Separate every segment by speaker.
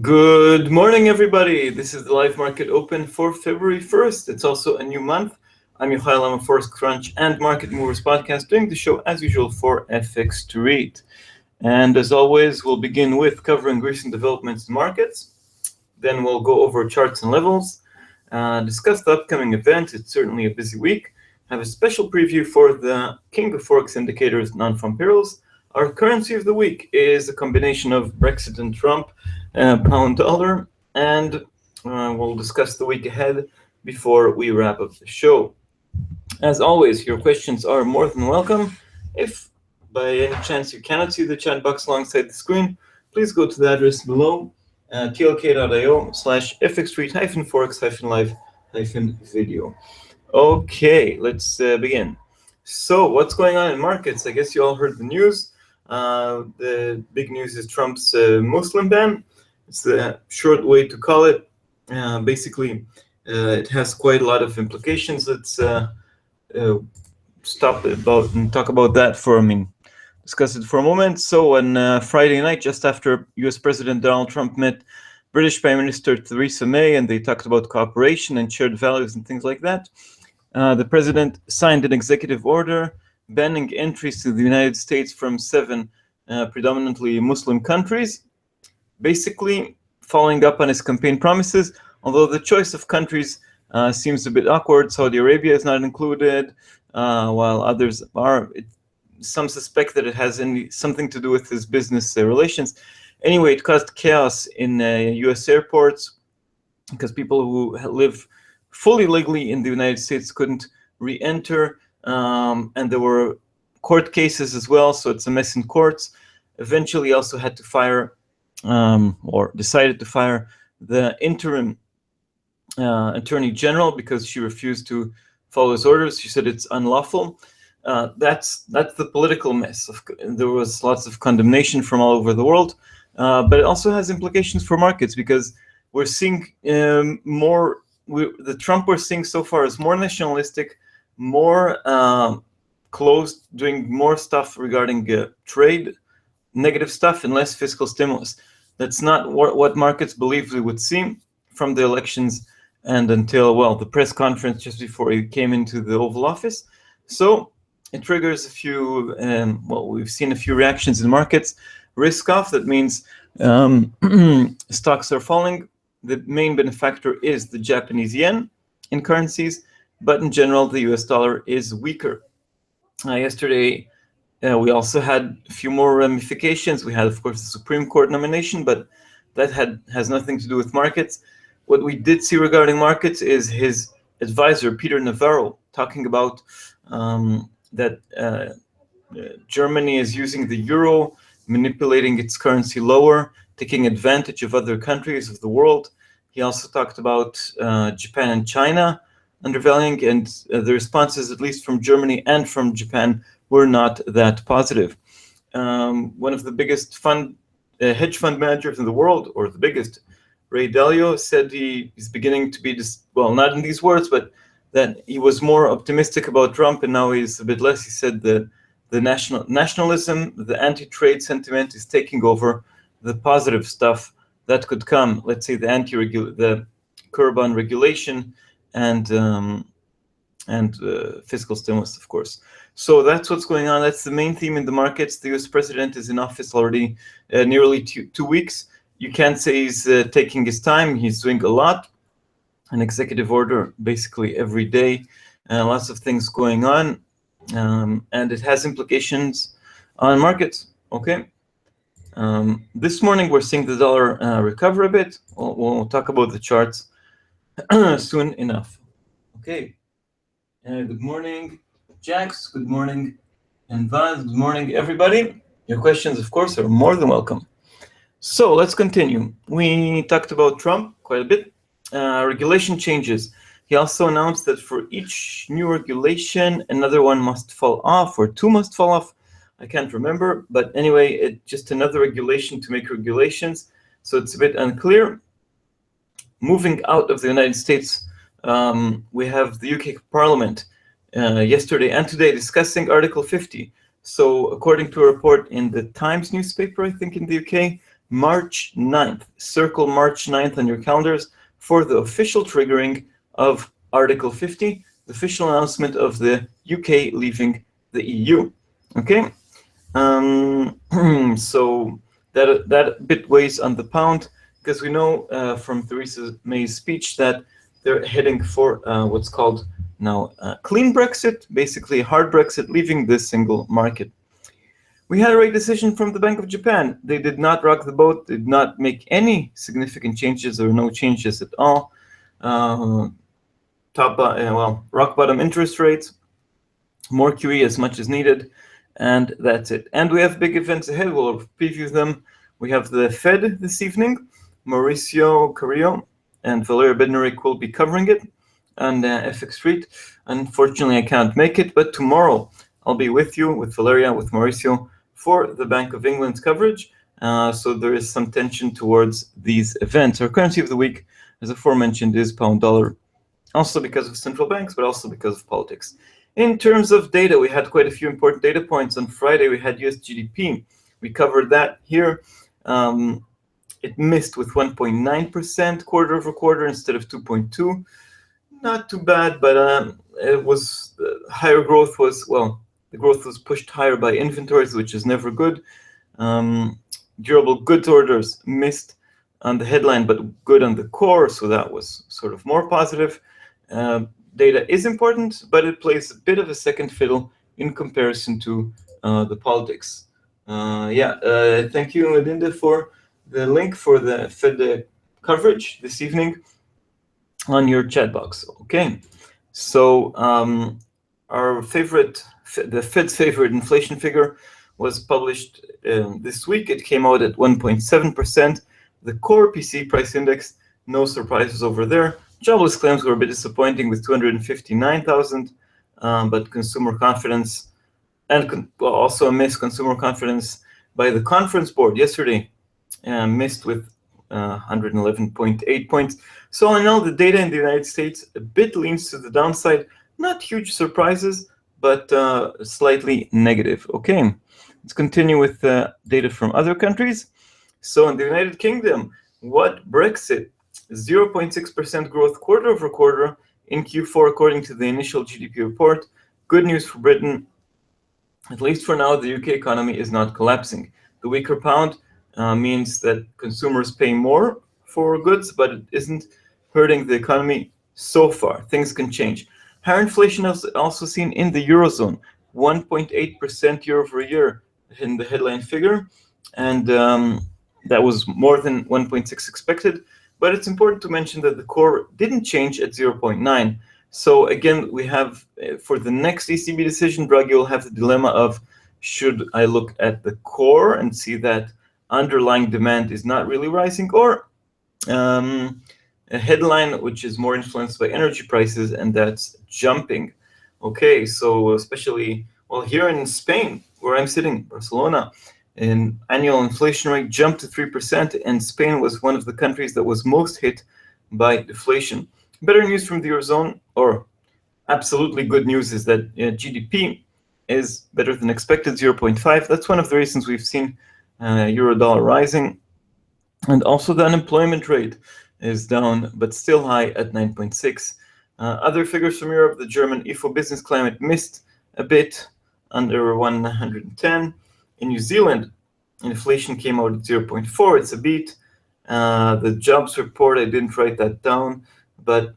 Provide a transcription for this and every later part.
Speaker 1: Good morning, everybody. This is the live market open for February 1st. It's also a new month. I'm Yohay, Elam of Forex Crunch and Market Movers podcast, doing the show as usual for FX to read. And as always, we'll begin with covering recent developments in markets. Then we'll go over charts and levels, discuss the upcoming event. It's certainly a busy week. Have a special preview for the king of Forex indicators, Non-Farm Payrolls. Our currency of the week is a combination of Brexit and Trump, pound dollar, and we'll discuss the week ahead before we wrap up the show. As always, your questions are more than welcome. If by any chance you cannot see the chat box alongside the screen, please go to the address below, tlk.io/fx3-forex-live-video. Okay, let's begin. So what's going on in markets? I guess you all heard the news. The big news is Trump's Muslim ban. It's the short way to call it. Basically, it has quite a lot of implications. Let's stop about and talk about that discuss it for a moment. So on Friday night, just after U.S. President Donald Trump met British Prime Minister Theresa May, and they talked about cooperation and shared values and things like that, the president signed an executive order banning entries to the United States from 7 predominantly Muslim countries, basically following up on his campaign promises, although the choice of countries seems a bit awkward. Saudi Arabia is not included, while others are. Some suspect that it has something to do with his business relations. Anyway, it caused chaos in U.S. airports because people who live fully legally in the United States couldn't re-enter, and there were court cases as well, so it's a mess in courts. Eventually also had to fire or decided to fire the interim attorney general because she refused to follow his orders. She said it's unlawful. That's the political mess. There was lots of condemnation from all over the world, but it also has implications for markets because we're seeing the Trump we're seeing so far is more nationalistic, more closed, doing more stuff regarding trade, negative stuff, and less fiscal stimulus. That's not what markets believed we would see from the elections and until, well, the press conference just before he came into the Oval Office. So it triggers a few, we've seen a few reactions in markets. Risk off, that means stocks are falling. The main benefactor is the Japanese yen in currencies, but in general, the US dollar is weaker. Yesterday, we also had a few more ramifications. We had, of course, the Supreme Court nomination, but that has nothing to do with markets. What we did see regarding markets is his advisor, Peter Navarro, talking about that Germany is using the euro, manipulating its currency lower, taking advantage of other countries of the world. He also talked about Japan and China undervaluing, and the responses, at least from Germany and from Japan, were not that positive. One of the biggest hedge fund managers in the world, or the biggest, Ray Dalio, said he's beginning to be, not in these words, but that he was more optimistic about Trump and now he's a bit less. He said that the nationalism, the anti-trade sentiment is taking over the positive stuff that could come. Let's say the curb on regulation and fiscal stimulus, of course. So that's what's going on. That's the main theme in the markets. The U.S. president is in office already nearly 2 weeks. You can't say he's taking his time. He's doing a lot. An executive order basically every day. Lots of things going on. And it has implications on markets. Okay. This morning, we're seeing the dollar recover a bit. We'll talk about the charts soon enough. Okay. Good morning, Jax. Good morning, and Vaz. Good morning, everybody. Your questions, of course, are more than welcome. So let's continue. We talked about Trump quite a bit. Regulation changes. He also announced that for each new regulation, another one must fall off, or 2 must fall off. I can't remember, but anyway, it's just another regulation to make regulations. So it's a bit unclear. Moving out of the United States, we have the UK Parliament yesterday and today discussing Article 50. So according to a report in the Times newspaper, I think in the UK, March 9th. Circle March 9th on your calendars for the official triggering of Article 50, the official announcement of the UK leaving the EU. Okay, so that bit weighs on the pound, because we know from Theresa May's speech that they're heading for what's called now clean Brexit, basically hard Brexit, leaving the single market. We had a rate decision from the Bank of Japan. They did not rock the boat, did not make any significant changes or no changes at all. Rock bottom interest rates, more QE as much as needed, and that's it. And we have big events ahead. We'll preview them. We have the Fed this evening. Mauricio Carrillo and Valeria Bednarik will be covering it on FX Street. Unfortunately, I can't make it, but tomorrow I'll be with you, with Valeria, with Mauricio, for the Bank of England's coverage. So there is some tension towards these events. Our currency of the week, as aforementioned, is pound dollar, also because of central banks, but also because of politics. In terms of data, we had quite a few important data points. On Friday, we had US GDP. We covered that here. It missed with 1.9% quarter over quarter instead of 2.2. Not too bad, but it was higher growth was, well, the growth was pushed higher by inventories, which is never good. Durable goods orders missed on the headline, but good on the core, so that was sort of more positive. Data is important, but it plays a bit of a second fiddle in comparison to the politics. Thank you, Linda, for the link for the Fed coverage this evening on your chat box. Okay, so our favorite, the Fed's favorite inflation figure was published this week. It came out at 1.7%. The core PC price index, no surprises over there. Jobless claims were a bit disappointing with 259,000, but consumer confidence and also a missed consumer confidence by the conference board yesterday, missed with 111.8 points. So all in all, the data in the United States a bit leans to the downside. Not huge surprises, but slightly negative. Okay, let's continue with data from other countries. So in the United Kingdom, what Brexit? 0.6% growth quarter over quarter in Q4, according to the initial GDP report. Good news for Britain. At least for now, the UK economy is not collapsing. The weaker pound means that consumers pay more for goods, but it isn't hurting the economy so far. Things can change. Higher inflation is also seen in the Eurozone, 1.8% year over year in the headline figure. And that was more than 1.6 expected. But it's important to mention that the core didn't change at 0.9. So again, we have, for the next ECB decision, Draghi will have the dilemma of, should I look at the core and see that underlying demand is not really rising, or a headline which is more influenced by energy prices, and that's jumping. Okay, so especially, well, here in Spain, where I'm sitting, Barcelona, an annual inflation rate jumped to 3%, and Spain was one of the countries that was most hit by deflation. Better news from the Eurozone, or absolutely good news, is that GDP is better than expected, 0.5. That's one of the reasons we've seen euro-dollar rising. And also the unemployment rate is down, but still high at 9.6. Other figures from Europe, the German IFO business climate missed a bit, under 110. In New Zealand, inflation came out at 0.4. It's a beat. The jobs report, I didn't write that down, but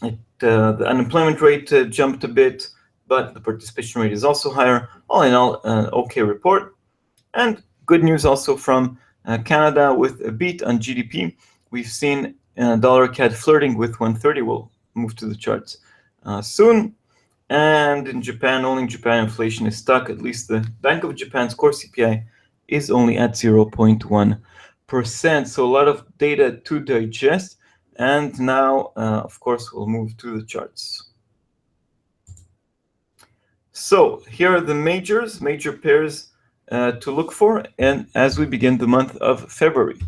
Speaker 1: the unemployment rate jumped a bit, but the participation rate is also higher. All in all, an okay report. And good news also from Canada with a beat on GDP. We've seen dollar CAD flirting with 130. We'll move to the charts soon. And in Japan, only in Japan, inflation is stuck. At least the Bank of Japan's core CPI is only at 0.1%. So a lot of data to digest. And now, of course, we'll move to the charts. So here are the major pairs to look for, and as we begin the month of February.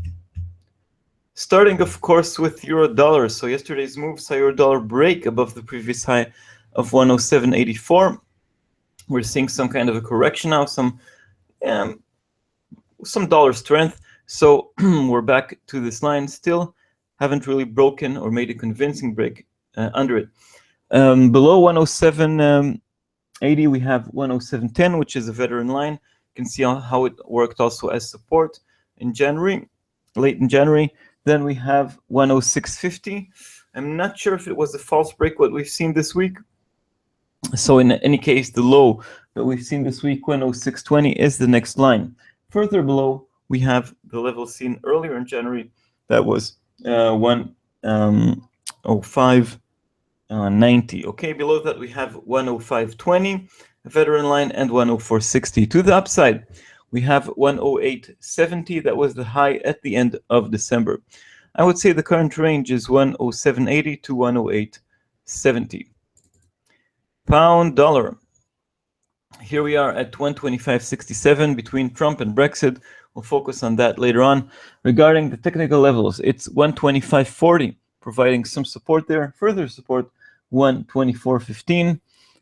Speaker 1: Starting, of course, with euro-dollar. So yesterday's move saw euro-dollar break above the previous high of 107.84. We're seeing some kind of a correction now, some dollar strength. So we're back to this line still. Haven't really broken or made a convincing break under it. Below 107.80, we have 107.10, which is a veteran line. You can see how it worked also as support in January, late in January. Then we have 106.50. I'm not sure if it was a false break what we've seen this week. So in any case, the low that we've seen this week, 106.20, is the next line. Further below, we have the level seen earlier in January. That was 105.90. Okay, below that we have 105.20, a veteran line, and 104.60. To the upside, we have 108.70. That was the high at the end of December. I would say the current range is 107.80 to 108.70. Pound dollar. Here we are at 125.67 between Trump and Brexit. We'll focus on that later on. Regarding the technical levels, it's 125.40, providing some support there. Further support, 124.15.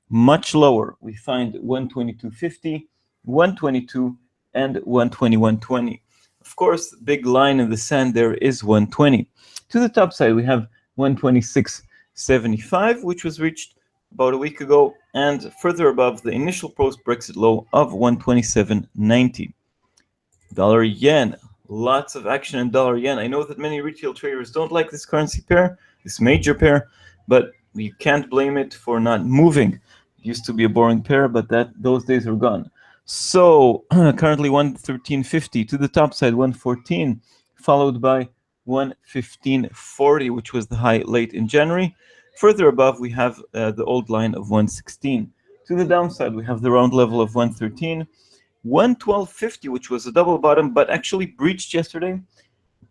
Speaker 1: Much lower, we find 122.50, 122, and 121.20. Of course, the big line in the sand there is 120. To the top side, we have 126.75, which was reached about a week ago, and further above the initial post-Brexit low of 127.90. Dollar yen. Lots of action in dollar yen. I know that many retail traders don't like this currency pair, this major pair, but you can't blame it for not moving. It used to be a boring pair, but those days are gone. So currently 113.50 to the top side, 114, followed by 115.40, which was the high late in January. Further above, we have the old line of 116. To the downside, we have the round level of 113. 112.50, which was a double bottom, but actually breached yesterday.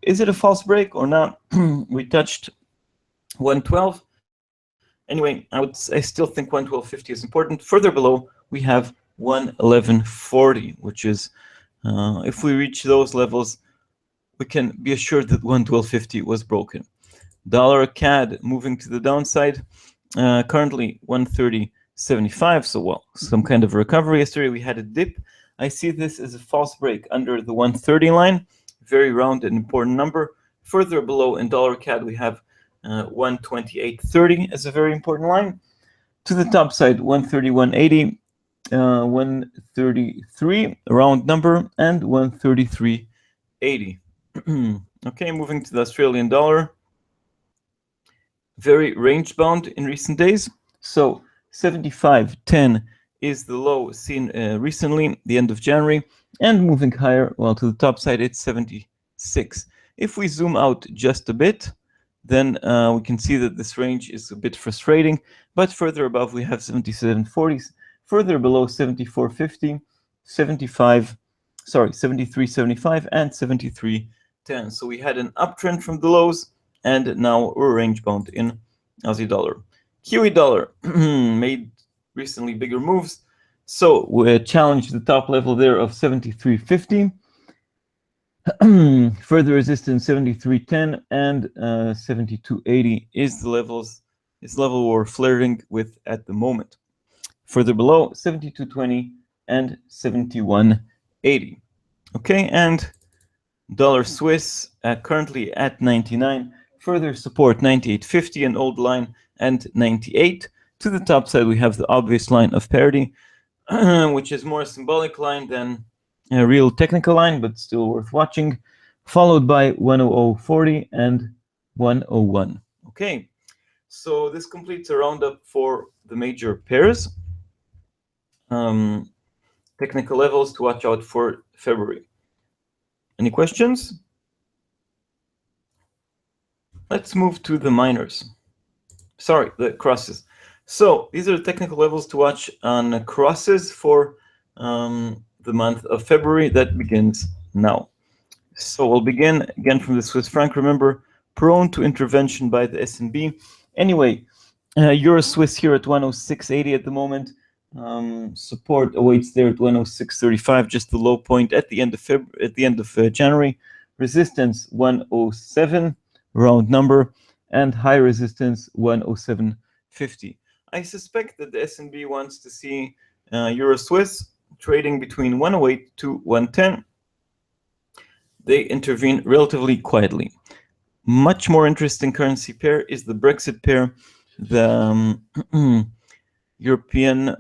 Speaker 1: Is it a false break or not? We touched 112. Anyway, I still think 112.50 is important. Further below, we have 111.40, which is, if we reach those levels, we can be assured that 112.50 was broken. Dollar CAD moving to the downside, currently 130.75. So, well, some kind of recovery. Yesterday we had a dip. I see this as a false break under the 130 line. Very round and important number. Further below in dollar CAD, we have 128.30 as a very important line. To the top side, 131.80, 133 round number, and 133.80. Okay, moving to the Australian dollar. Very range bound in recent days. So 75.10 is the low seen recently, the end of January, and moving higher. Well, to the top side, it's 76. If we zoom out just a bit, then we can see that this range is a bit frustrating. But further above, we have 77.40s. Further below, 74.50, 73.75, and 73.10. So we had an uptrend from the lows, and now we're range bound in Aussie dollar. Kiwi dollar made recently bigger moves. So we challenged the top level there of 73.50. Further resistance 73.10 and 72.80 is the level we're flirting with at the moment. Further below 72.20 and 71.80. Okay, and dollar Swiss currently at 99. Further support 98.50, an old line, and 98. To the top side, we have the obvious line of parity, which is more a symbolic line than a real technical line, but still worth watching, followed by 100.40 and 101. Okay, so this completes a roundup for the major pairs. Technical levels to watch out for February. Any questions? Let's move to the minors. Sorry, the crosses. So these are the technical levels to watch on crosses for the month of February that begins now. So we'll begin again from the Swiss franc. Remember, prone to intervention by the S&B. Anyway, Euro Swiss here at 106.80 at the moment. Support awaits there at 106.35, just the low point at the end of January. Resistance 107, round number, and high resistance 107.50. I suspect that the S&B wants to see Euro Swiss trading between 108 to 110. they intervene relatively quietly. Much more interesting currency pair is the Brexit pair, the European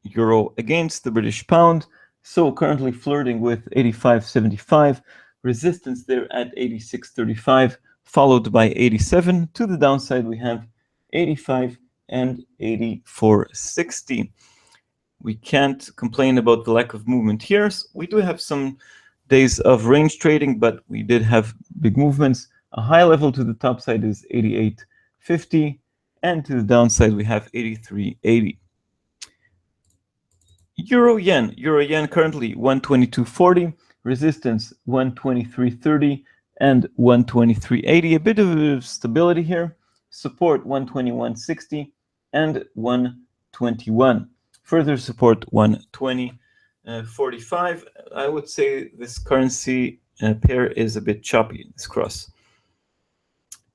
Speaker 1: euro against the British pound. So currently flirting with 85.75, resistance there at 86.35, followed by 87. To the downside, we have 85 and 84.60. We can't complain about the lack of movement here. So we do have some days of range trading, but we did have big movements. A high level to the top side is 88.50, and to the downside we have 83.80. Euro yen currently 122.40, resistance 123.30 and 123.80. A bit of stability here. Support 121.60 and 121. Further support 120.45. I would say this currency pair is a bit choppy, this cross.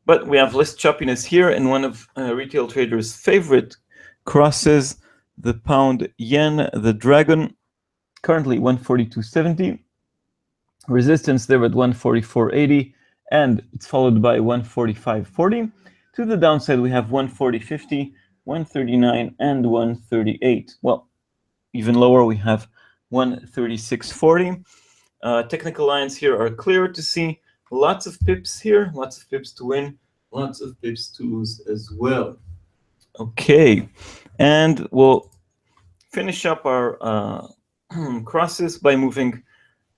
Speaker 1: But we have less choppiness here, and one of retail traders' favorite crosses, the pound yen, the dragon, currently 142.70. Resistance there at 144.80, and it's followed by 145.40. To the downside, we have 140.50, 139, and 138. Well, even lower, we have 136.40. Technical lines here are clear to see. Lots of pips here, lots of pips to win, lots of pips to lose as well. Okay, and we'll finish up our crosses by moving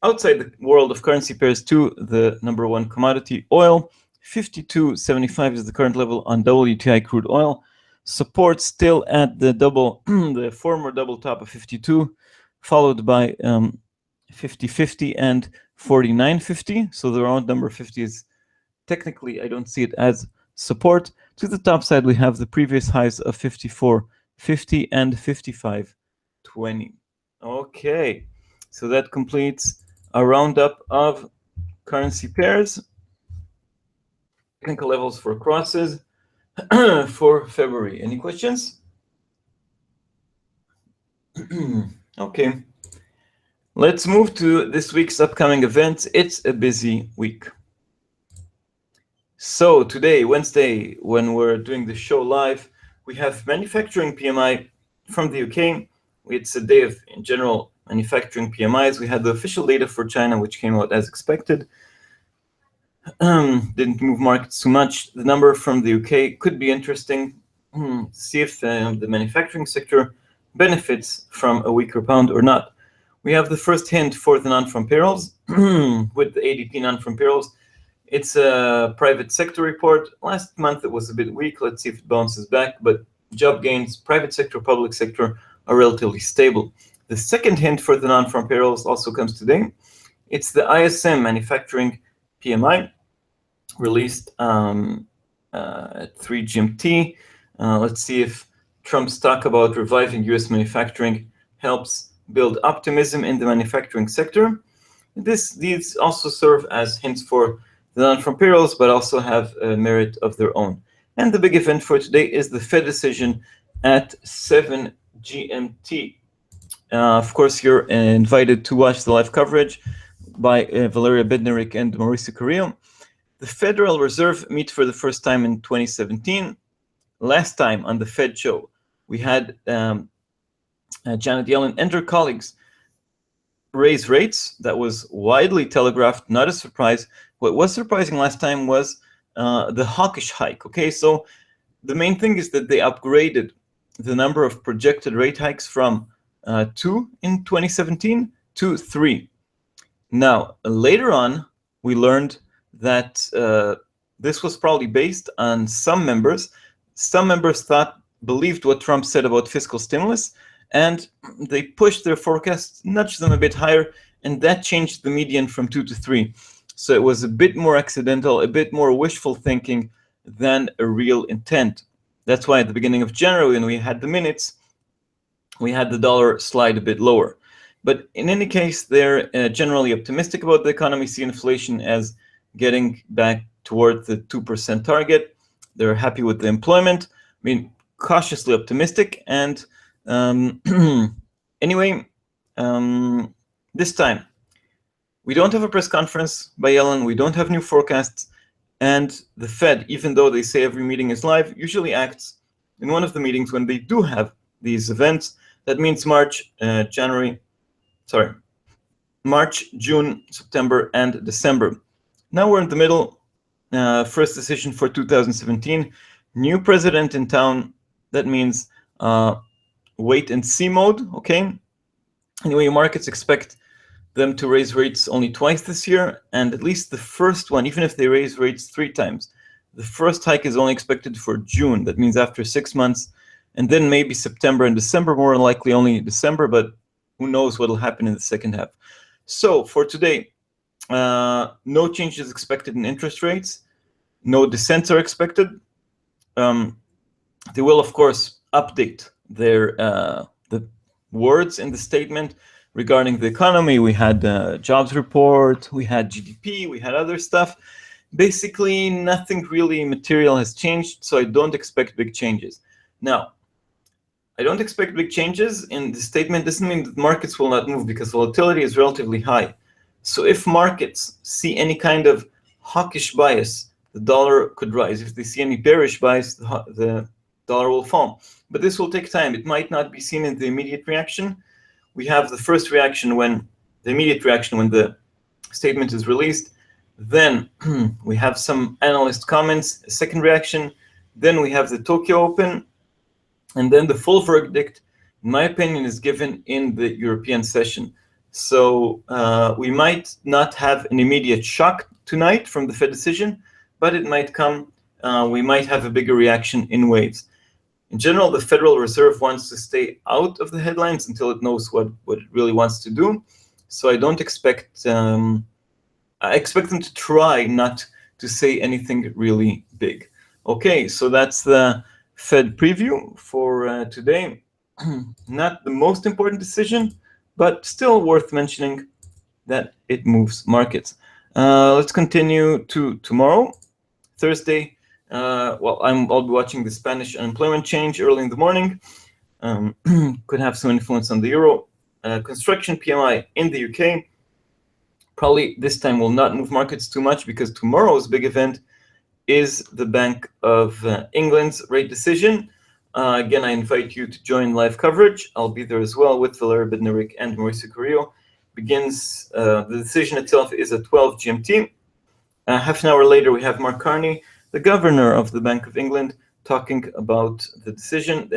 Speaker 1: outside the world of currency pairs to the number one commodity, oil. 52.75 is the current level on WTI crude oil. Support still at the the former double top of 52, followed by 50.50 and 49.50. So the round number 50 is technically, I don't see it as support. To the top side, we have the previous highs of 54.50 and 55.20. Okay, so that completes a roundup of currency pairs, technical levels for crosses for February. Any questions? Okay. Let's move to this week's upcoming events. It's a busy week. So today, Wednesday, when we're doing the show live, we have manufacturing PMI from the UK. It's a day of, in general, manufacturing PMIs. We had the official data for China, which came out as expected. Didn't move markets too much. The number from the UK could be interesting. See if the manufacturing sector benefits from a weaker pound or not. We have the first hint for the non-farm payrolls with the ADP non-farm payrolls. It's a private sector report. Last month it was a bit weak. Let's see if it bounces back. But job gains, private sector, public sector are relatively stable. The second hint for the non-farm payrolls also comes today. It's the ISM manufacturing PMI released at 3 GMT. Let's see if Trump's talk about reviving US manufacturing helps build optimism in the manufacturing sector. These also serve as hints for the non-farm payrolls, but also have a merit of their own. And the big event for today is the Fed decision at 7 GMT. Of course, you're invited to watch the live coverage by Valeria Bednarik and Mauricio Carrillo. The Federal Reserve meet for the first time in 2017. Last time on the Fed show, we had Janet Yellen and her colleagues raise rates. That was widely telegraphed, not a surprise. What was surprising last time was the hawkish hike. Okay, so the main thing is that they upgraded the number of projected rate hikes from 2 in 2017 to 3. Now, later on, we learned that this was probably based on some members. Some members believed what Trump said about fiscal stimulus, and they pushed their forecasts, nudged them a bit higher, and that changed the median from 2 to 3. So it was a bit more accidental, a bit more wishful thinking than a real intent. That's why at the beginning of January, when we had the minutes, we had the dollar slide a bit lower. But in any case, they're generally optimistic about the economy, see inflation as getting back toward the 2% target. They're happy with the employment. I mean, cautiously optimistic. And anyway, this time, We don't have a press conference by Elam. We don't have new forecasts. And the Fed, even though they say every meeting is live, usually acts in one of the meetings when they do have these events. That means March, June, September, and December. Now we're in the middle. First decision for 2017. New president in town. That means wait and see mode. Okay. Anyway, markets expect them to raise rates only twice this year, and at least the first one, even if they raise rates 3 times, the first hike is only expected for June. That means after 6 months, and then maybe September and December, more likely only December, but who knows what will happen in the second half. So for today, no changes expected in interest rates, no dissents are expected. They will, of course, update their the words in the statement regarding the economy. We had jobs report, we had GDP, we had other stuff. Basically, nothing really material has changed, so I don't expect big changes. Now, I don't expect big changes in the statement. Doesn't mean that markets will not move because volatility is relatively high. So if markets see any kind of hawkish bias, the dollar could rise. If they see any bearish bias, the dollar will fall. But this will take time. It might not be seen in the immediate reaction. We have the first reaction when the immediate reaction when the statement is released. Then we have some analyst comments, a second reaction. Then we have the Tokyo Open. And then the full verdict, in my opinion, is given in the European session. So we might not have an immediate shock tonight from the Fed decision, but it might come. We might have a bigger reaction in waves. In general, the Federal Reserve wants to stay out of the headlines until it knows what it really wants to do. So I don't expect, I expect them to try not to say anything really big. Okay, so that's the Fed preview for today. Not the most important decision, but still worth mentioning that it moves markets. Let's continue to tomorrow, Thursday. I'll be watching the Spanish unemployment change early in the morning. Could have some influence on the euro. Construction PMI in the UK. Probably this time will not move markets too much because tomorrow's big event is the Bank of England's rate decision. Again, I invite you to join live coverage. I'll be there as well with Valeria Bednarik and Mauricio Carrillo. The decision itself is at 12 GMT. Half an hour later, we have Mark Carney, the governor of the Bank of England, talking about the decision,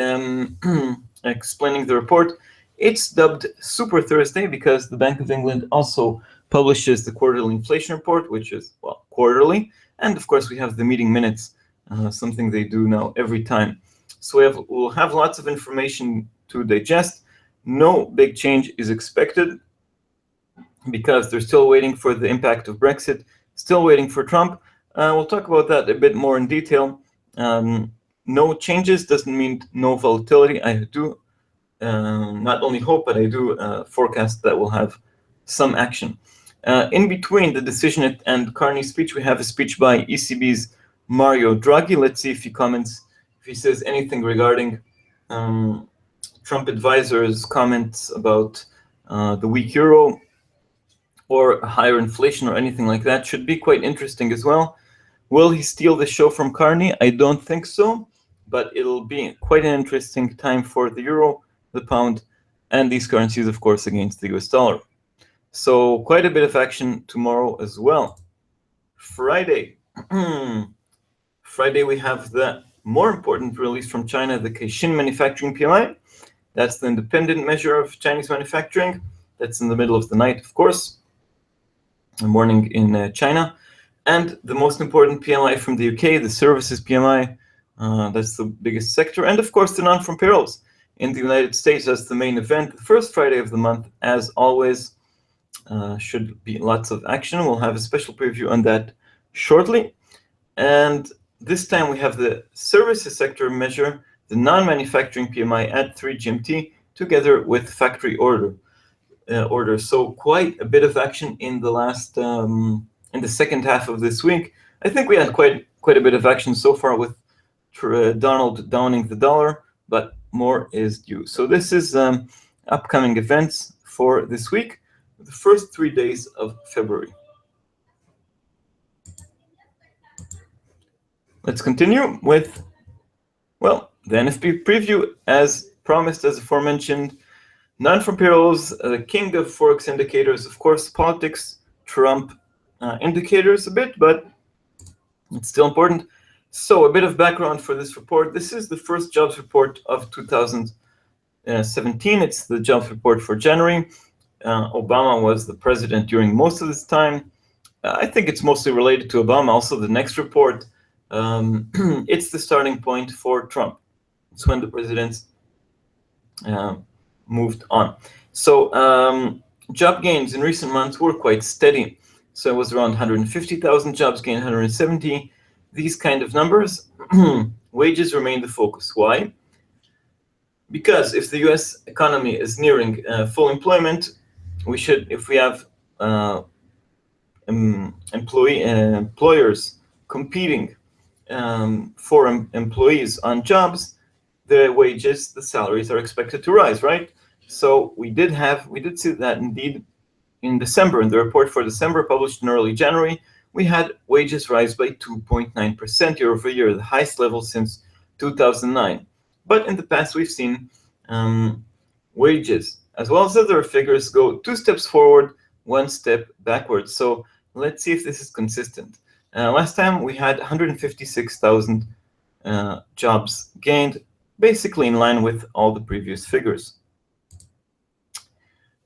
Speaker 1: explaining the report. It's dubbed Super Thursday because the Bank of England also publishes the quarterly inflation report, which is, well, quarterly. And of course, we have the meeting minutes, something they do now every time. So we'll have lots of information to digest. No big change is expected because they're still waiting for the impact of Brexit, still waiting for Trump. We'll talk about that a bit more in detail. No changes doesn't mean no volatility. I do not only hope, but I do forecast that we'll have some action. In between the decision and Carney's speech, we have a speech by ECB's Mario Draghi. Let's see if he comments, if he says anything regarding Trump advisors' comments about the weak euro or higher inflation or anything like that. Should be quite interesting as well. Will he steal the show from Carney? I don't think so, but it'll be quite an interesting time for the euro, the pound, and these currencies, of course, against the US dollar. So quite a bit of action tomorrow as well. Friday. Friday, we have the more important release from China, the Caixin Manufacturing PMI. That's the independent measure of Chinese manufacturing. That's in the middle of the night, of course, the morning in China. And the most important PMI from the UK, the services PMI. That's the biggest sector. And of course, the non-farm payrolls in the United States. That's the main event, the first Friday of the month, as always. Should be lots of action. We'll have a special preview on that shortly. And this time we have the services sector measure, the non-manufacturing PMI at 3 GMT, together with factory orders. So quite a bit of action in the last, in the second half of this week. I think we had quite a bit of action so far with Donald downing the dollar, but more is due. So this is upcoming events for this week. the first 3 days of February. Let's continue with, well, the NFP preview. As promised, as aforementioned, non-farm payrolls, the king of Forex indicators, of course, politics, Trump indicators a bit, but it's still important. So a bit of background for this report. This is the first jobs report of 2017. It's the jobs report for January. Obama was the president during most of this time. I think it's mostly related to Obama. Also, the next report, it's the starting point for Trump. It's when the presidents moved on. So job gains in recent months were quite steady. So it was around 150,000 jobs gained, 170. These kind of numbers. Wages remain the focus. Why? Because if the U.S. economy is nearing full employment, we should, if we have employers competing for employees on jobs, the wages, the salaries are expected to rise, right? So we did see that indeed in December. In the report for December, published in early January, we had wages rise by 2.9% year over year, the highest level since 2009. But in the past, we've seen wages, as well as other figures, go 2 steps forward, 1 step backwards. So let's see if this is consistent. Last time, we had 156,000 jobs gained, basically in line with all the previous figures.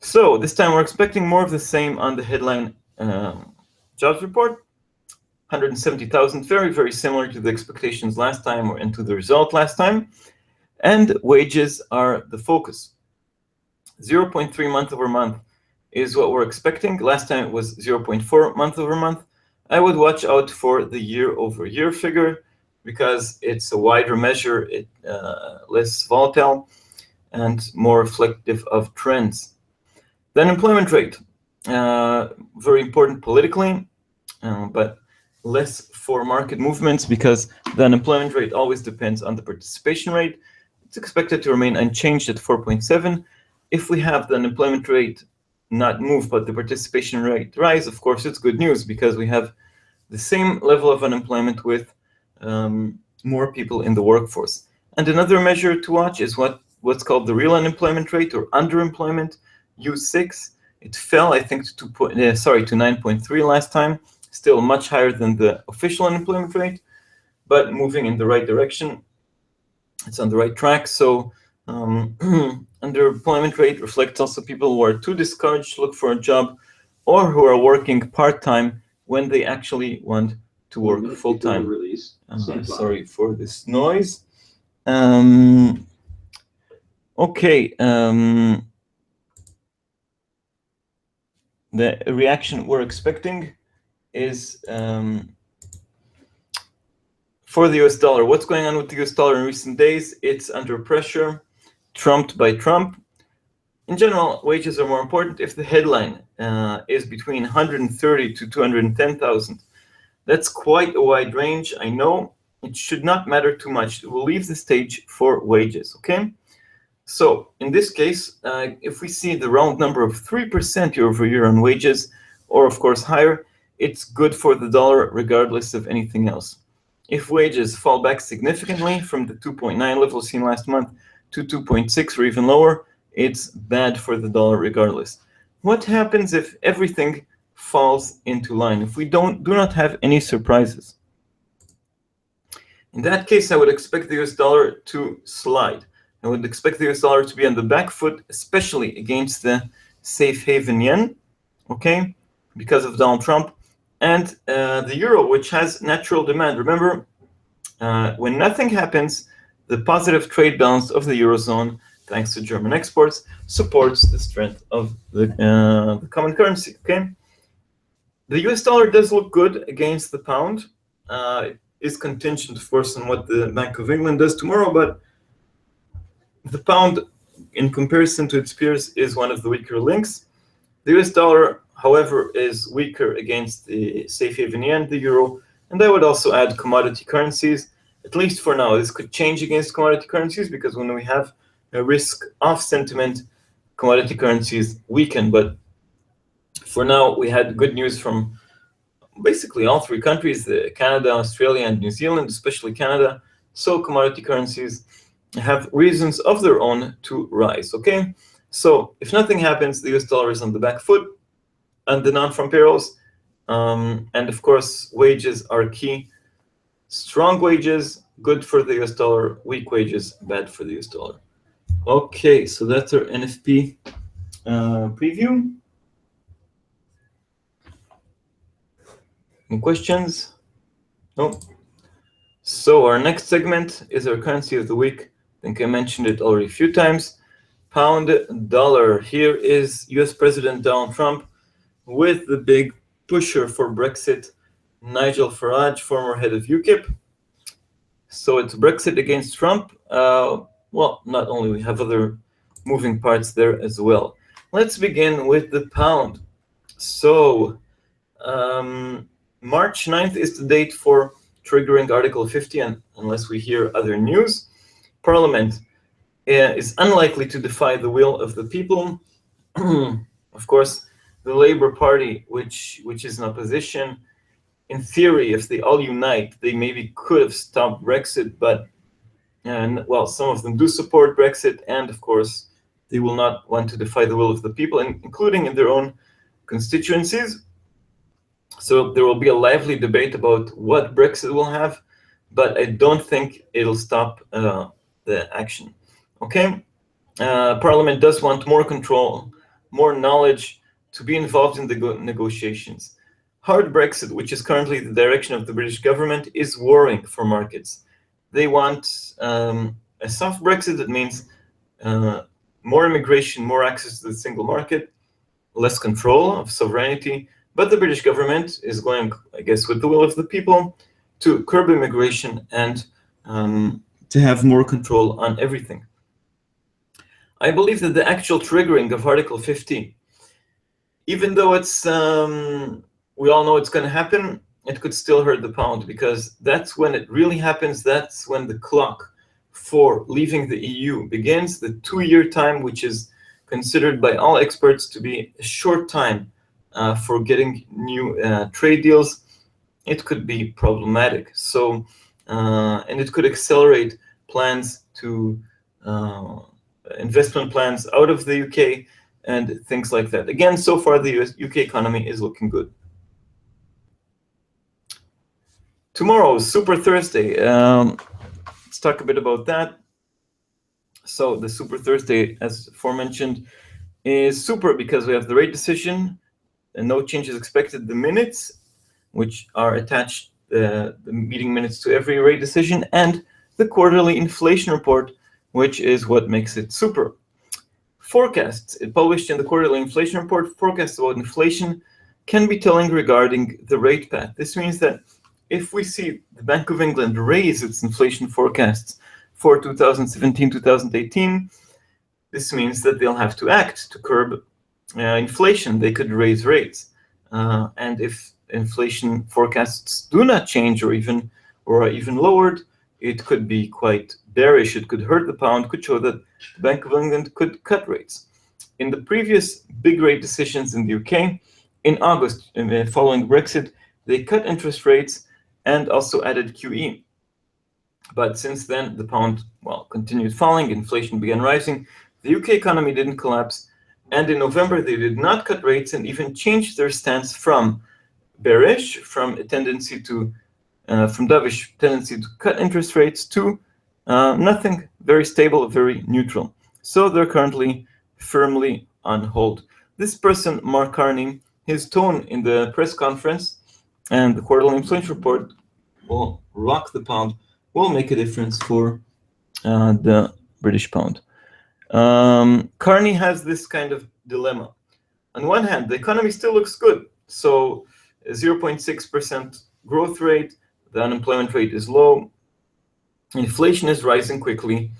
Speaker 1: So this time, we're expecting more of the same on the headline jobs report. 170,000, very, very similar to the expectations last time and to the result last time. And wages are the focus. 0.3 month over month is what we're expecting. Last time it was 0.4 month over month. I would watch out for the year over year figure because it's a wider measure, less volatile and more reflective of trends. The unemployment rate, very important politically, but less for market movements because the unemployment rate always depends on the participation rate. It's expected to remain unchanged at 4.7. If we have the unemployment rate not move, but the participation rate rise, of course, it's good news because we have the same level of unemployment with more people in the workforce. And another measure to watch is what's called the real unemployment rate or underemployment, U6. It fell, I think, to 9.3 last time. Still much higher than the official unemployment rate, but moving in the right direction. It's on the right track. So underemployment rate reflects also people who are too discouraged to look for a job or who are working part-time when they actually want to work full-time. Sorry for this noise. Okay. The reaction we're expecting is for the US dollar. What's going on with the US dollar in recent days? It's under pressure, trumped by Trump. In general, wages are more important if the headline is between 130 to 210,000. That's quite a wide range. I know it should not matter too much. We'll leave the stage for wages, okay? So in this case, if we see the round number of 3% year over year on wages, or of course higher, it's good for the dollar regardless of anything else. If wages fall back significantly from the 2.9 level seen last month to 2.6 or even lower, it's bad for the dollar regardless. What happens if everything falls into line, if we do not have any surprises? In that case, I would expect the US dollar to slide. I would expect the US dollar to be on the back foot, especially against the safe haven yen, okay, because of Donald Trump, and the euro, which has natural demand. Remember, when nothing happens, the positive trade balance of the eurozone, thanks to German exports, supports the strength of the common currency, okay? The US dollar does look good against the pound. It is contingent, of course, on what the Bank of England does tomorrow, but the pound, in comparison to its peers, is one of the weaker links. The US dollar, however, is weaker against the safe haven yen, the euro, and I would also add commodity currencies, at least for now. This could change against commodity currencies because when we have a risk-off sentiment, commodity currencies weaken, but For now, we had good news from basically all three countries, Canada, Australia, and New Zealand, especially Canada. So commodity currencies have reasons of their own to rise, okay? So if nothing happens, the US dollar is on the back foot, and the non-farm payrolls, and of course, wages are key. Strong wages, good for the US dollar. Weak wages, bad for the US dollar. Okay, so that's our NFP preview. Any questions? No. So our next segment is our currency of the week. I think I mentioned it already a few times. Pound dollar. Here is US President Donald Trump with the big pusher for Brexit, Nigel Farage, former head of UKIP. So it's Brexit against Trump. Well, not only, we have other moving parts there as well. Let's begin with the pound. So March 9th is the date for triggering Article 50, and unless we hear other news. Parliament is unlikely to defy the will of the people. Of course, the Labour Party, which is in opposition, in theory, if they all unite, they maybe could have stopped Brexit, but well, some of them do support Brexit, and of course, they will not want to defy the will of the people, including in their own constituencies. So there will be a lively debate about what Brexit will have, but I don't think it'll stop the action. Okay, Parliament does want more control, more knowledge to be involved in the negotiations. Hard Brexit, which is currently the direction of the British government, is worrying for markets. They want a soft Brexit that means more immigration, more access to the single market, less control of sovereignty. But the British government is going, I guess, with the will of the people to curb immigration and to have more control on everything. I believe that the actual triggering of Article 50, even though it's we all know it's going to happen, it could still hurt the pound, because that's when it really happens. That's when the clock for leaving the EU begins, the 2-year time, which is considered by all experts to be a short time for getting new trade deals. It could be problematic. So, and it could accelerate plans to investment plans out of the UK and things like that. Again, so far the UK economy is looking good. Tomorrow, Super Thursday. Let's talk a bit about that. So the Super Thursday, as aforementioned, is super because we have the rate decision and no changes expected. The minutes, which are attached, the meeting minutes to every rate decision, and the quarterly inflation report, which is what makes it super. Forecasts, published in the quarterly inflation report, forecasts about inflation can be telling regarding the rate path. This means that if we see the Bank of England raise its inflation forecasts for 2017-2018, this means that they'll have to act to curb inflation. They could raise rates. And if inflation forecasts do not change or are even lowered, it could be quite bearish. It could hurt the pound, could show that the Bank of England could cut rates. In the previous big rate decisions in the UK, in August, following Brexit, they cut interest rates and also added QE. But since then, the pound, well, continued falling, inflation began rising, the UK economy didn't collapse, and in November, they did not cut rates and even changed their stance from bearish, from a tendency to, from dovish tendency to cut interest rates to nothing, very stable, very neutral. So they're currently firmly on hold. This person, Mark Carney, his tone in the press conference and the quarterly inflation report will rock the pound, will make a difference for the British pound. Carney has this kind of dilemma. On one hand, the economy still looks good. So 0.6% growth rate, the unemployment rate is low, inflation is rising quickly,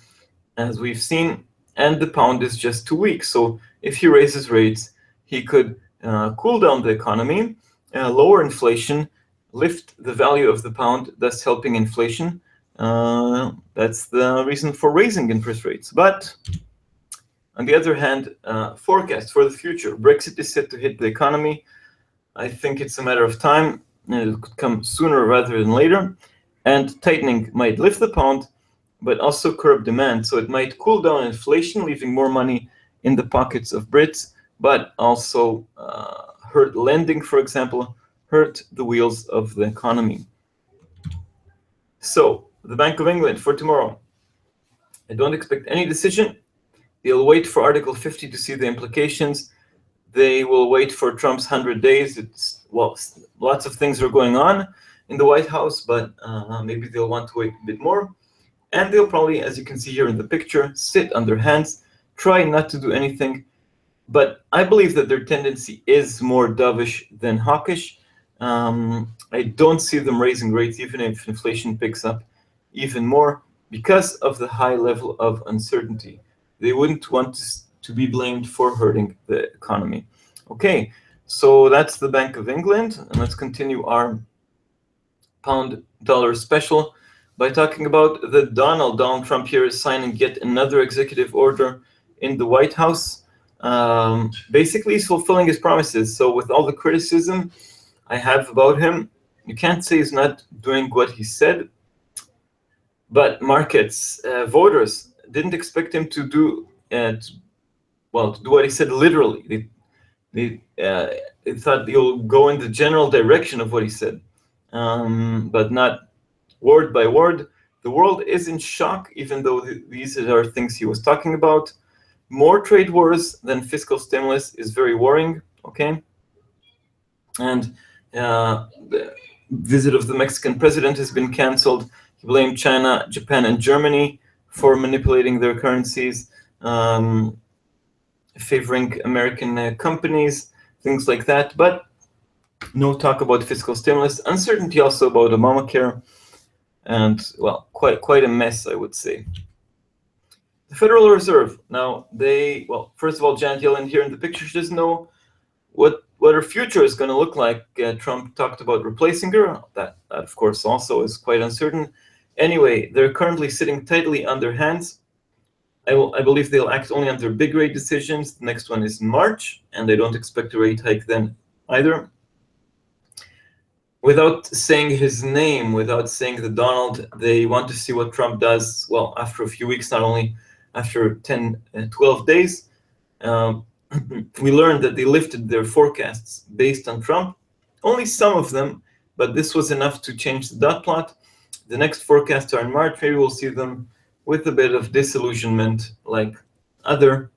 Speaker 1: as we've seen, and the pound is just too weak. So if he raises rates, he could cool down the economy, lower inflation, lift the value of the pound, thus helping inflation. That's the reason for raising interest rates. But On the other hand, forecast for the future. Brexit is set to hit the economy. I think it's a matter of time. It could come sooner rather than later. And tightening might lift the pound, but also curb demand. So it might cool down inflation, leaving more money in the pockets of Brits, but also hurt lending, for example, hurt the wheels of the economy. So the Bank of England for tomorrow. I don't expect any decision. They'll wait for Article 50 to see the implications. They will wait for Trump's 100 days. Lots of things are going on in the White House, but maybe they'll want to wait a bit more. And they'll probably, as you can see here in the picture, sit on their hands, try not to do anything. But I believe that their tendency is more dovish than hawkish. I don't see them raising rates, even if inflation picks up even more, because of the high level of uncertainty. They wouldn't want to be blamed for hurting the economy. Okay, so that's the Bank of England. And let's continue our pound dollar special by talking about the Donald Trump here is signing yet another executive order in the White House. Basically, he's fulfilling his promises. So with all the criticism I have about him, you can't say he's not doing what he said. But markets, voters didn't expect him to do what he said literally. They thought he'll go in the general direction of what he said, but not word by word. The world is in shock, even though these are things he was talking about. More trade wars than fiscal stimulus is very worrying, okay? And the visit of the Mexican president has been canceled. He blamed China, Japan, and Germany for manipulating their currencies, favoring American companies, things like that. But no talk about fiscal stimulus. Uncertainty also about Obamacare. And, well, quite a mess, I would say. The Federal Reserve. Now, first of all, Janet Yellen here in the picture, she doesn't know what her future is going to look like. Trump talked about replacing her. That, of course, also is quite uncertain. Anyway, they're currently sitting tightly on their hands. I believe they'll act only on their big rate decisions. The next one is in March, and they don't expect a rate hike then either. Without saying his name, without saying the Donald, they want to see what Trump does, well, after a few weeks, not only after 10, 12 days. We learned that they lifted their forecasts based on Trump, only some of them, but this was enough to change the dot plot. The next forecasts are in March. Maybe we'll see them with a bit of disillusionment, like other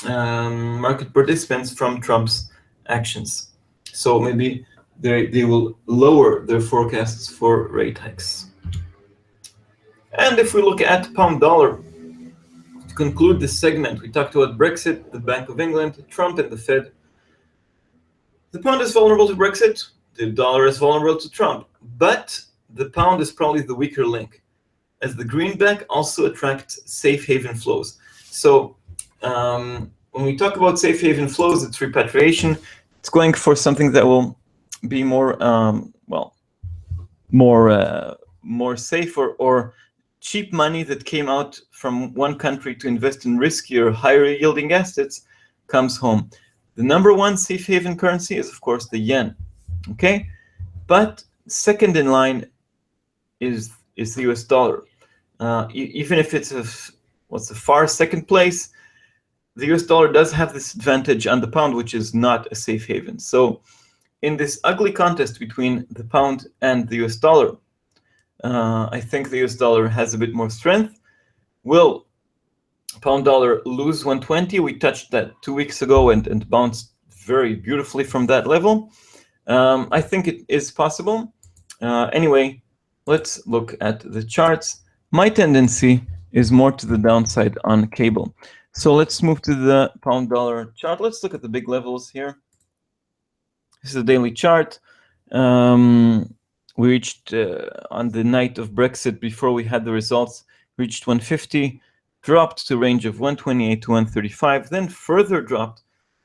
Speaker 1: market participants from Trump's actions. So maybe they will lower their forecasts for rate hikes. And if we look at pound dollar, to conclude this segment, we talked about Brexit, the Bank of England, Trump, and the Fed. The pound is vulnerable to Brexit. The dollar is vulnerable to Trump. But the pound is probably the weaker link, as the greenback also attracts safe haven flows. So when we talk about safe haven flows, it's repatriation. It's going for something that will be more safe or cheap money that came out from one country to invest in riskier, higher yielding assets comes home. The number one safe haven currency is, of course, the yen. Okay, but second in line is the US dollar. Even if it's a far second place, the US dollar does have this advantage on the pound, which is not a safe haven. So in this ugly contest between the pound and the US dollar, I think the US dollar has a bit more strength. Will pound dollar lose 120? We touched that 2 weeks ago and bounced very beautifully from that level. I think it is possible. Anyway, let's look at the charts. My tendency is more to the downside on cable. So let's move to the pound dollar chart. Let's look at the big levels here. This is a daily chart. We reached on the night of Brexit, before we had the results, reached 150, dropped to range of 128 to 135, then further dropped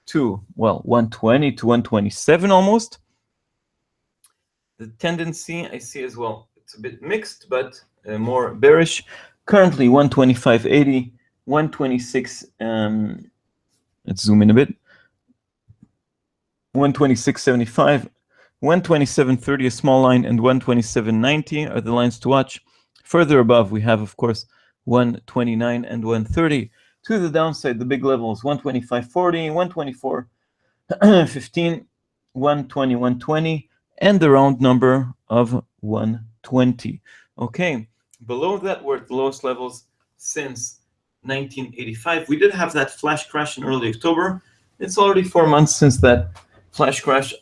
Speaker 1: to, 120 to 127 almost. The tendency I see as well, it's a bit mixed, but more bearish. Currently 125.80, 126.80, 127.80. 128 to 135 is the 126. Let's zoom in a bit. 126.75, 127.30, a small line, and 127.90 are the lines to watch. Further above, we have, of course, 129 and 130. To the downside, the big levels: 125.40, 124.15, 120, 120, and the round number of 120. Okay, below that, we're at the lowest levels since 1985. We did have that flash crash in early October. It's already 4 months since that flash crash.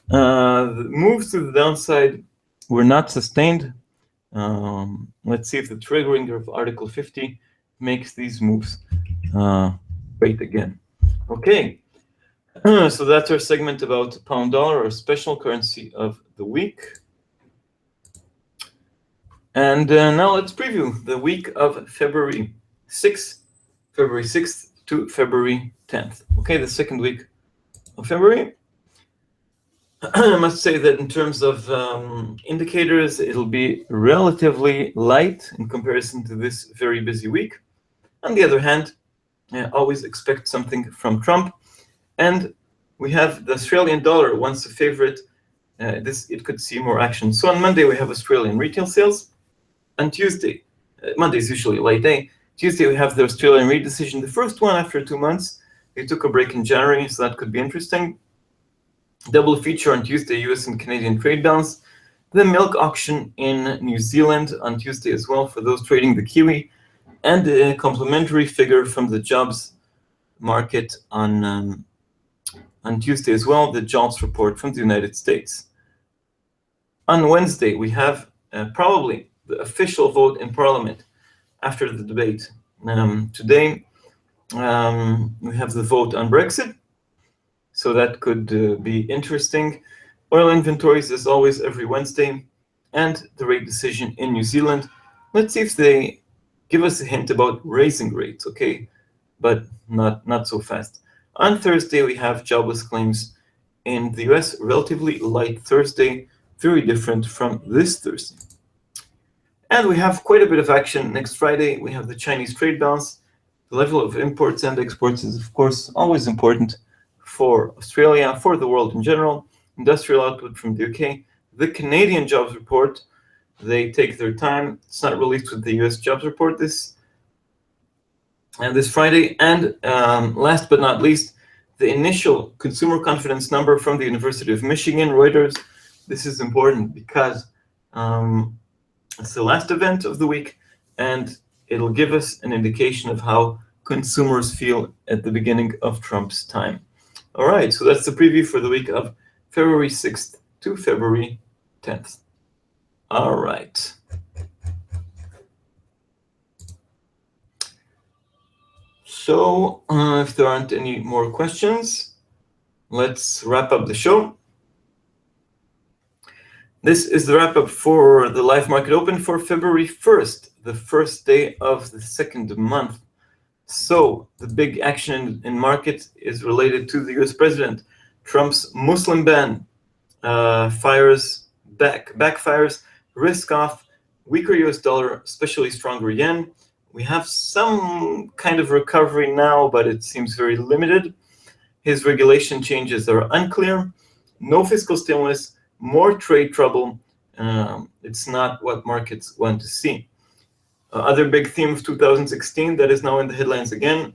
Speaker 1: The moves to the downside were not sustained. Let's see if the triggering of Article 50 makes these moves great again. Okay, so that's our segment about pound dollar, our special currency of the week. And now let's preview the week of February 6th to February 10th. Okay, the second week of February. I must say that in terms of indicators, it'll be relatively light in comparison to this very busy week. On the other hand, always expect something from Trump. And we have the Australian dollar, once a favorite. It could see more action. So on Monday, we have Australian retail sales. On Tuesday, Monday is usually a light day. Tuesday, we have the Australian rate decision, the first one after 2 months. They took a break in January, so that could be interesting. Double feature on Tuesday, US and Canadian trade balance. The milk auction in New Zealand on Tuesday as well for those trading the Kiwi. And a complementary figure from the jobs market on Tuesday as well, the jobs report from the United States. On Wednesday, we have probably the official vote in Parliament after the debate. Today, we have the vote on Brexit. So that could be interesting. Oil inventories, as always, every Wednesday, and the rate decision in New Zealand. Let's see if they give us a hint about raising rates, okay? But not so fast. On Thursday, we have jobless claims in the US, relatively light Thursday, very different from this Thursday. And we have quite a bit of action next Friday. We have the Chinese trade balance. The level of imports and exports is, of course, always important for Australia, for the world in general. Industrial output from the UK. The Canadian jobs report, they take their time. It's not released with the US jobs report this Friday. And last but not least, the initial consumer confidence number from the University of Michigan, Reuters. This is important because it's the last event of the week, and it'll give us an indication of how consumers feel at the beginning of Trump's time. All right, so that's the preview for the week of February 6th to February 10th. All right. So if there aren't any more questions, let's wrap up the show. This is the wrap up for the live market open for February 1st, the first day of the second month. So the big action in market is related to the US president. Trump's Muslim ban backfires, risk off, weaker US dollar, especially stronger yen. We have some kind of recovery now, but it seems very limited. His regulation changes are unclear. No fiscal stimulus, more trade trouble. It's not what markets want to see. Other big theme of 2016 that is now in the headlines again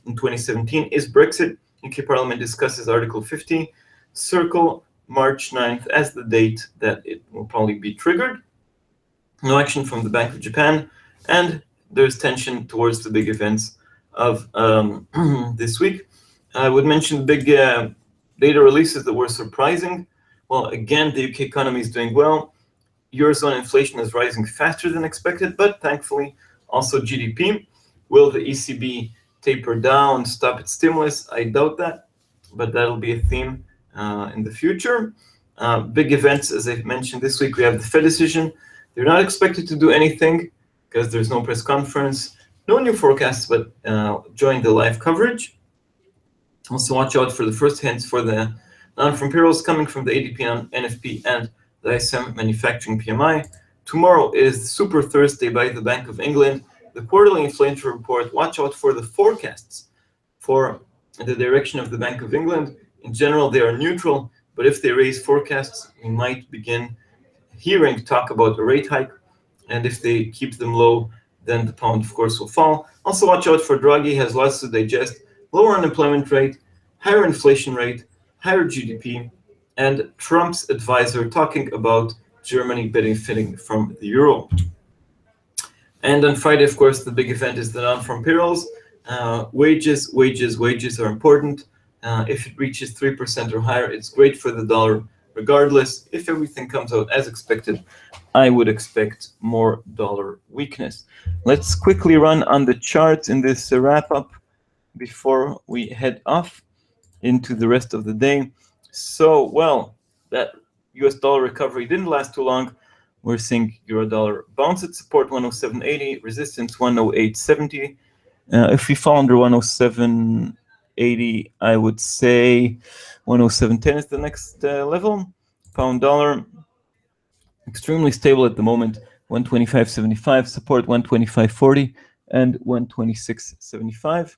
Speaker 1: in 2017 is Brexit. UK Parliament discusses Article 50. Circle March 9th as the date that it will probably be triggered. No action from the Bank of Japan. And there's tension towards the big events of this week. I would mention big data releases that were surprising. Well, again, the UK economy is doing well. Eurozone inflation is rising faster than expected, but thankfully also GDP. Will the ECB taper down, stop its stimulus? I doubt that, but that'll be a theme in the future. Big events, as I mentioned this week, we have the Fed decision. They're not expected to do anything because there's no press conference, no new forecasts, but join the live coverage. Also watch out for the first hints for the non-farm payrolls coming from the ADP, NFP, and the ISM manufacturing PMI. Tomorrow is Super Thursday by the Bank of England. the quarterly inflation report, watch out for the forecasts for the direction of the Bank of England. In general, they are neutral, but if they raise forecasts, we might begin hearing talk about a rate hike. And if they keep them low, then the pound, of course, will fall. Also, watch out for Draghi, has lots to digest, lower unemployment rate, higher inflation rate, higher GDP, and Trump's advisor talking about Germany benefiting from the euro. And on Friday, of course, the big event is the non-farm payrolls. Wages are important. If it reaches 3% or higher, it's great for the dollar. Regardless, if everything comes out as expected, I would expect more dollar weakness. Let's quickly run on the charts in this wrap-up before we head off into the rest of the day. So, well, that US dollar recovery didn't last too long. We're seeing euro dollar bounce at support 107.80, resistance 108.70. If we fall under 107.80, I would say 107.10 is the next level. Pound dollar, extremely stable at the moment, 125.75, support 125.40 and 126.75.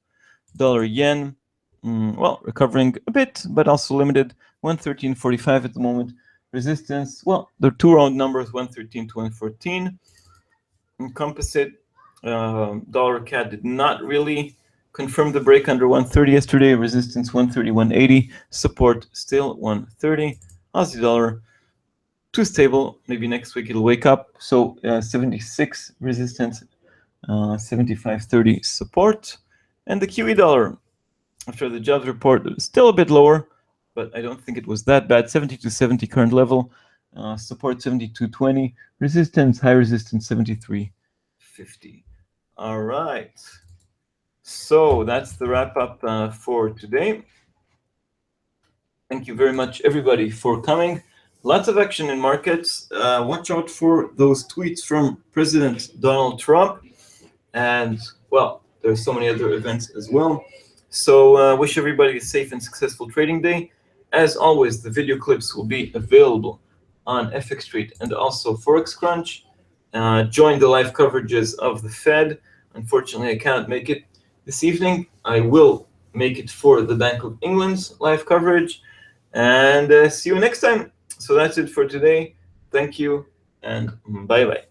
Speaker 1: Dollar yen, well, recovering a bit, but also limited, 113.45 at the moment. Resistance, well, the two round numbers, 113 to 114. In composite, dollar CAD did not really confirm the break under 130 yesterday. Resistance 130.180, support still 130. Aussie dollar too stable. Maybe next week it'll wake up. So 76 resistance, 75.30 support, and the Kiwi dollar after the jobs report is still a bit lower, but I don't think it was that bad. 72.70 current level, support 72.20, resistance, high resistance 73.50. All right. So that's the wrap up for today. Thank you very much, everybody, for coming. Lots of action in markets. Watch out for those tweets from President Donald Trump. And, well, there's so many other events as well. So wish everybody a safe and successful trading day. As always, the video clips will be available on FX Street and also Forex Crunch. Join the live coverages of the Fed. Unfortunately, I cannot make it this evening. I will make it for the Bank of England's live coverage. And see you next time. So that's it for today. Thank you and bye-bye.